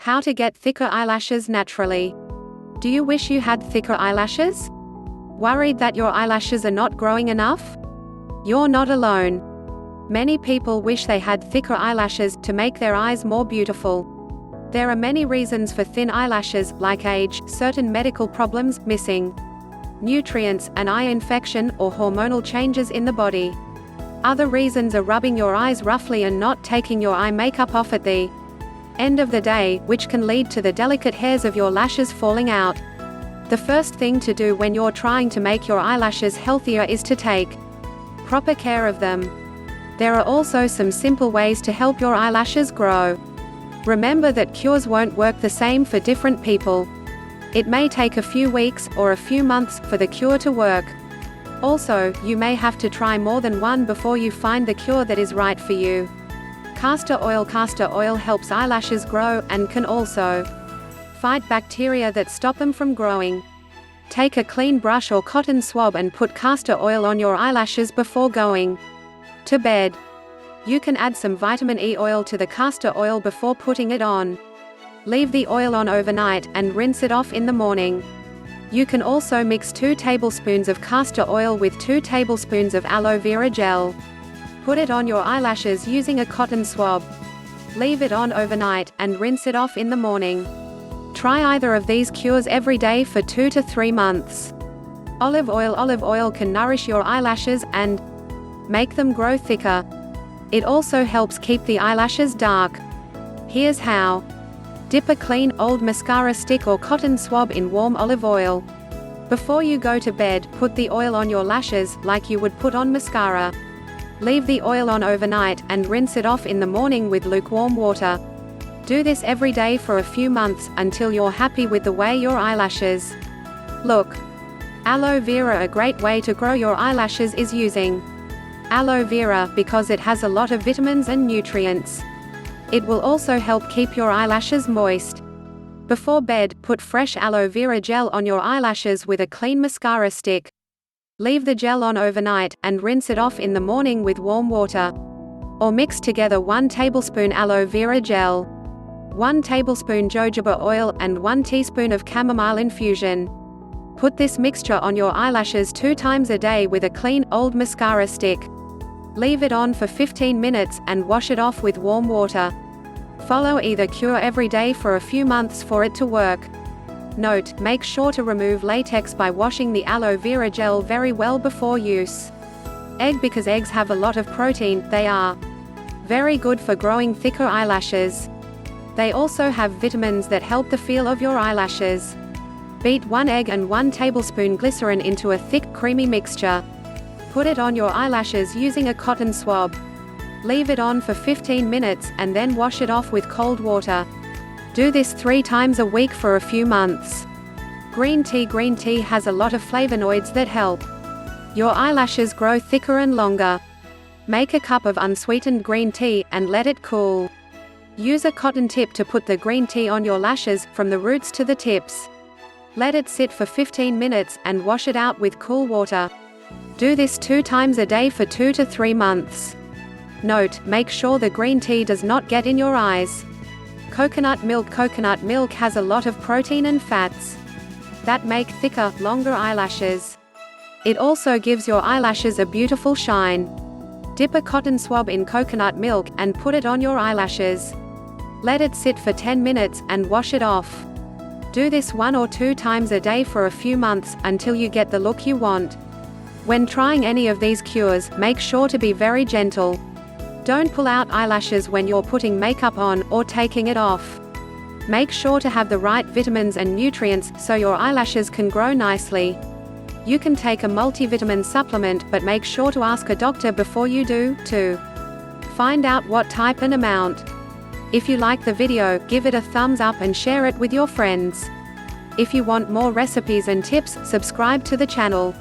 How to get thicker eyelashes naturally. Do you wish you had thicker eyelashes? Worried that your eyelashes are not growing enough? You're not alone. Many people wish they had thicker eyelashes to make their eyes more beautiful. There are many reasons for thin eyelashes, like age, certain medical problems, missing nutrients, an eye infection, or hormonal changes in the body. Other reasons are rubbing your eyes roughly and not taking your eye makeup off at the end of the day, which can lead to the delicate hairs of your lashes falling out. The first thing to do when you're trying to make your eyelashes healthier is to take proper care of them. There are also some simple ways to help your eyelashes grow. Remember that cures won't work the same for different people. It may take a few weeks, or a few months, for the cure to work. Also, you may have to try more than one before you find the cure that is right for you. Castor oil helps eyelashes grow, and can also fight bacteria that stop them from growing. Take a clean brush or cotton swab and put castor oil on your eyelashes before going to bed. You can add some vitamin E oil to the castor oil before putting it on. Leave the oil on overnight, and rinse it off in the morning. You can also mix 2 tablespoons of castor oil with 2 tablespoons of aloe vera gel. Put it on your eyelashes using a cotton swab. Leave it on overnight, and rinse it off in the morning. Try either of these cures every day for 2 to 3 months. Olive oil can nourish your eyelashes, and make them grow thicker. It also helps keep the eyelashes dark. Here's how. Dip a clean, old mascara stick or cotton swab in warm olive oil. Before you go to bed, put the oil on your lashes, like you would put on mascara. Leave the oil on overnight, and rinse it off in the morning with lukewarm water. Do this every day for a few months, until you're happy with the way your eyelashes look. Aloe vera. A great way to grow your eyelashes is using aloe vera, because it has a lot of vitamins and nutrients. It will also help keep your eyelashes moist. Before bed, put fresh aloe vera gel on your eyelashes with a clean mascara stick. Leave the gel on overnight, and rinse it off in the morning with warm water. Or mix together 1 tablespoon aloe vera gel, 1 tablespoon jojoba oil, and 1 teaspoon of chamomile infusion. Put this mixture on your eyelashes 2 times a day with a clean, old mascara stick. Leave it on for 15 minutes, and wash it off with warm water. Follow either cure every day for a few months for it to work. Note: make sure to remove latex by washing the aloe vera gel very well before use. Egg. Because eggs have a lot of protein, they are very good for growing thicker eyelashes. They also have vitamins that help the feel of your eyelashes. Beat 1 egg and 1 tablespoon glycerin into a thick, creamy mixture. Put it on your eyelashes using a cotton swab. Leave it on for 15 minutes, and then wash it off with cold water. Do this 3 times a week for a few months. Green tea. Green tea has a lot of flavonoids that help your eyelashes grow thicker and longer. Make a cup of unsweetened green tea, and let it cool. Use a cotton tip to put the green tea on your lashes, from the roots to the tips. Let it sit for 15 minutes, and wash it out with cool water. Do this 2 times a day for 2 to 3 months. Note: make sure the green tea does not get in your eyes. Coconut milk. Coconut milk has a lot of protein and fats that make thicker, longer eyelashes. It also gives your eyelashes a beautiful shine. Dip a cotton swab in coconut milk, and put it on your eyelashes. Let it sit for 10 minutes, and wash it off. Do this 1 or 2 times a day for a few months, until you get the look you want. When trying any of these cures, make sure to be very gentle. Don't pull out eyelashes when you're putting makeup on, or taking it off. Make sure to have the right vitamins and nutrients, so your eyelashes can grow nicely. You can take a multivitamin supplement, but make sure to ask a doctor before you do, to find out what type and amount. If you like the video, give it a thumbs up and share it with your friends. If you want more recipes and tips, subscribe to the channel.